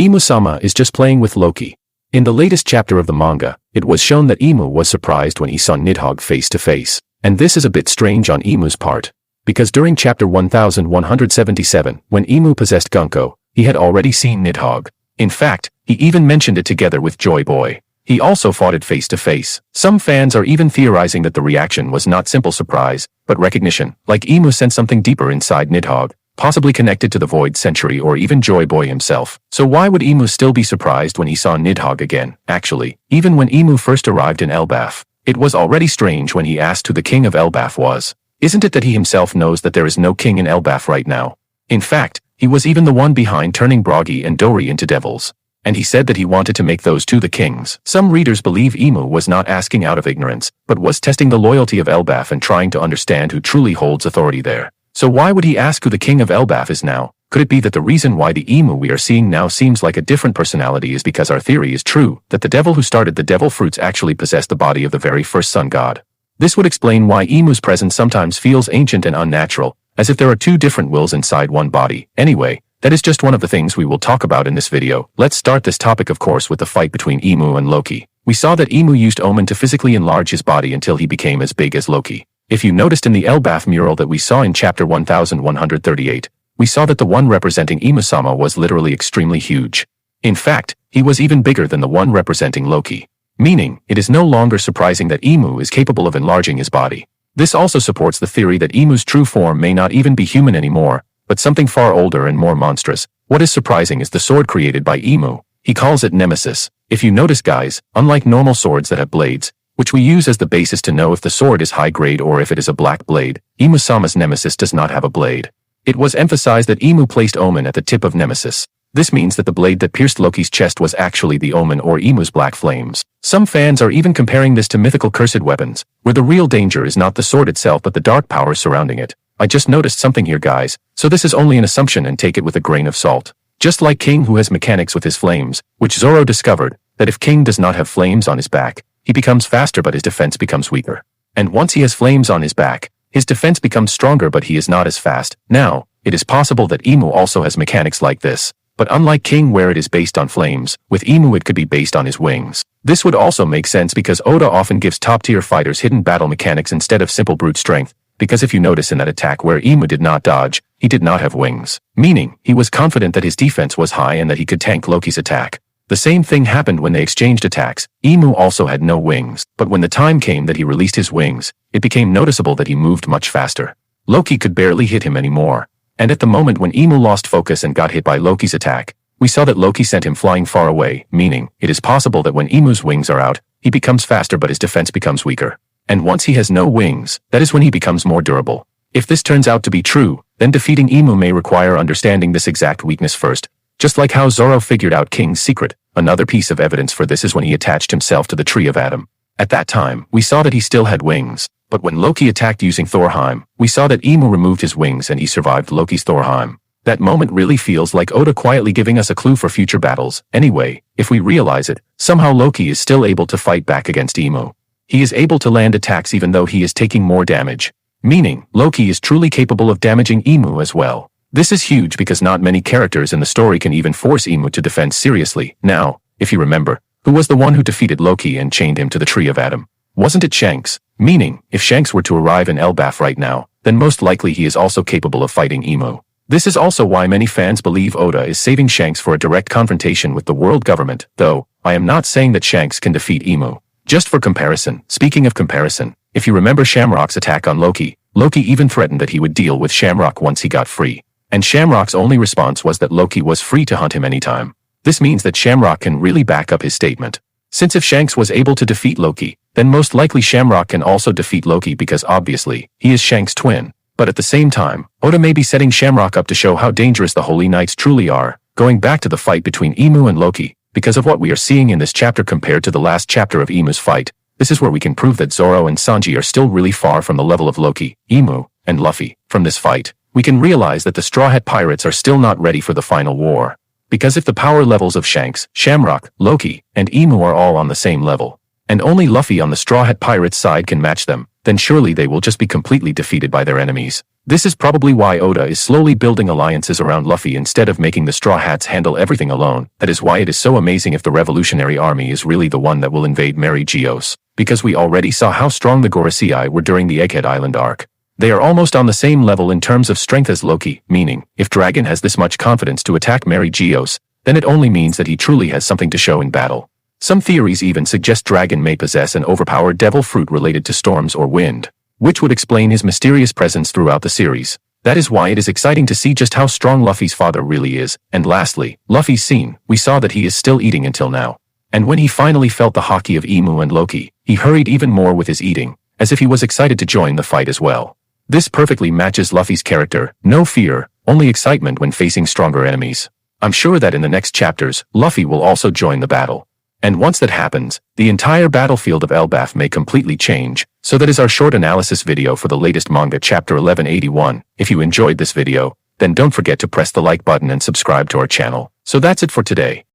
Imu-sama is just playing with Loki. In the latest chapter of the manga, it was shown that Imu was surprised when he saw Nidhogg face to face. And this is a bit strange on Imu's part. Because during chapter 1177, when Imu possessed Gunko, he had already seen Nidhogg. In fact, he even mentioned it together with Joy Boy. He also fought it face to face. Some fans are even theorizing that the reaction was not simple surprise, but recognition, like Imu sensed something deeper inside Nidhogg, possibly connected to the Void Century or even Joy Boy himself. So why would Imu still be surprised when he saw Nidhogg again? Actually, even when Imu first arrived in Elbaf, it was already strange when he asked who the king of Elbaf was. Isn't it that he himself knows that there is no king in Elbaf right now? In fact, he was even the one behind turning Broggy and Dori into devils. And he said that he wanted to make those two the kings. Some readers believe Imu was not asking out of ignorance, but was testing the loyalty of Elbaf and trying to understand who truly holds authority there. So why would he ask who the king of Elbaf is now? Could it be that the reason why the Imu we are seeing now seems like a different personality is because our theory is true, that the devil who started the devil fruits actually possessed the body of the very first sun god? This would explain why Imu's presence sometimes feels ancient and unnatural, as if there are two different wills inside one body. Anyway, that is just one of the things we will talk about in this video. Let's start this topic of course with the fight between Imu and Loki. We saw that Imu used Omen to physically enlarge his body until he became as big as Loki. If you noticed in the Elbaf mural that we saw in chapter 1138, we saw that the one representing Imu-sama was literally extremely huge. In fact, he was even bigger than the one representing Loki. Meaning, it is no longer surprising that Imu is capable of enlarging his body. This also supports the theory that Imu's true form may not even be human anymore, but something far older and more monstrous. What is surprising is the sword created by Imu. He calls it Nemesis. If you notice guys, unlike normal swords that have blades, which we use as the basis to know if the sword is high grade or if it is a black blade, Imu-sama's Nemesis does not have a blade. It was emphasized that Imu placed Omen at the tip of Nemesis. This means that the blade that pierced Loki's chest was actually the Omen or Imu's black flames. Some fans are even comparing this to mythical cursed weapons, where the real danger is not the sword itself but the dark power surrounding it. I just noticed something here guys, so this is only an assumption and take it with a grain of salt. Just like King who has mechanics with his flames, which Zoro discovered, that if King does not have flames on his back, he becomes faster but his defense becomes weaker. And once he has flames on his back, his defense becomes stronger but he is not as fast. Now, it is possible that Imu also has mechanics like this. But unlike King where it is based on flames, with Imu it could be based on his wings. This would also make sense because Oda often gives top-tier fighters hidden battle mechanics instead of simple brute strength, because if you notice in that attack where Imu did not dodge, he did not have wings. Meaning, he was confident that his defense was high and that he could tank Loki's attack. The same thing happened when they exchanged attacks. Imu also had no wings, but when the time came that he released his wings, it became noticeable that he moved much faster. Loki could barely hit him anymore. And at the moment when Imu lost focus and got hit by Loki's attack, we saw that Loki sent him flying far away, meaning, it is possible that when Imu's wings are out, he becomes faster but his defense becomes weaker. And once he has no wings, that is when he becomes more durable. If this turns out to be true, then defeating Imu may require understanding this exact weakness first. Just like how Zoro figured out King's secret, another piece of evidence for this is when he attached himself to the Tree of Adam. At that time, we saw that he still had wings. But when Loki attacked using Thorheim, we saw that Imu removed his wings and he survived Loki's Thorheim. That moment really feels like Oda quietly giving us a clue for future battles. Anyway, if we realize it, somehow Loki is still able to fight back against Imu. He is able to land attacks even though he is taking more damage. Meaning, Loki is truly capable of damaging Imu as well. This is huge because not many characters in the story can even force Imu to defend seriously. Now, if you remember, who was the one who defeated Loki and chained him to the Tree of Adam? Wasn't it Shanks? Meaning, if Shanks were to arrive in Elbaf right now, then most likely he is also capable of fighting Imu. This is also why many fans believe Oda is saving Shanks for a direct confrontation with the world government, though, I am not saying that Shanks can defeat Imu. Just for comparison, speaking of comparison, if you remember Shamrock's attack on Loki, Loki even threatened that he would deal with Shamrock once he got free. And Shamrock's only response was that Loki was free to hunt him anytime. This means that Shamrock can really back up his statement. Since if Shanks was able to defeat Loki, then most likely Shamrock can also defeat Loki because obviously, he is Shanks' twin. But at the same time, Oda may be setting Shamrock up to show how dangerous the Holy Knights truly are, going back to the fight between Imu and Loki, because of what we are seeing in this chapter compared to the last chapter of Imu's fight. This is where we can prove that Zoro and Sanji are still really far from the level of Loki, Imu, and Luffy. From this fight, we can realize that the Straw Hat Pirates are still not ready for the final war. Because if the power levels of Shanks, Shamrock, Loki, and Imu are all on the same level, and only Luffy on the Straw Hat Pirates side can match them, then surely they will just be completely defeated by their enemies. This is probably why Oda is slowly building alliances around Luffy instead of making the Straw Hats handle everything alone. That is why it is so amazing if the Revolutionary Army is really the one that will invade Mary Geos, because we already saw how strong the Gorosei were during the Egghead Island arc. They are almost on the same level in terms of strength as Loki, meaning, if Dragon has this much confidence to attack Mary Geos, then it only means that he truly has something to show in battle. Some theories even suggest Dragon may possess an overpowered devil fruit related to storms or wind, which would explain his mysterious presence throughout the series. That is why it is exciting to see just how strong Luffy's father really is. And lastly, Luffy's scene, we saw that he is still eating until now. And when he finally felt the haki of Imu and Loki, he hurried even more with his eating, as if he was excited to join the fight as well. This perfectly matches Luffy's character, no fear, only excitement when facing stronger enemies. I'm sure that in the next chapters, Luffy will also join the battle. And once that happens, the entire battlefield of Elbaf may completely change. So that is our short analysis video for the latest manga chapter 1181. If you enjoyed this video, then don't forget to press the like button and subscribe to our channel. So that's it for today.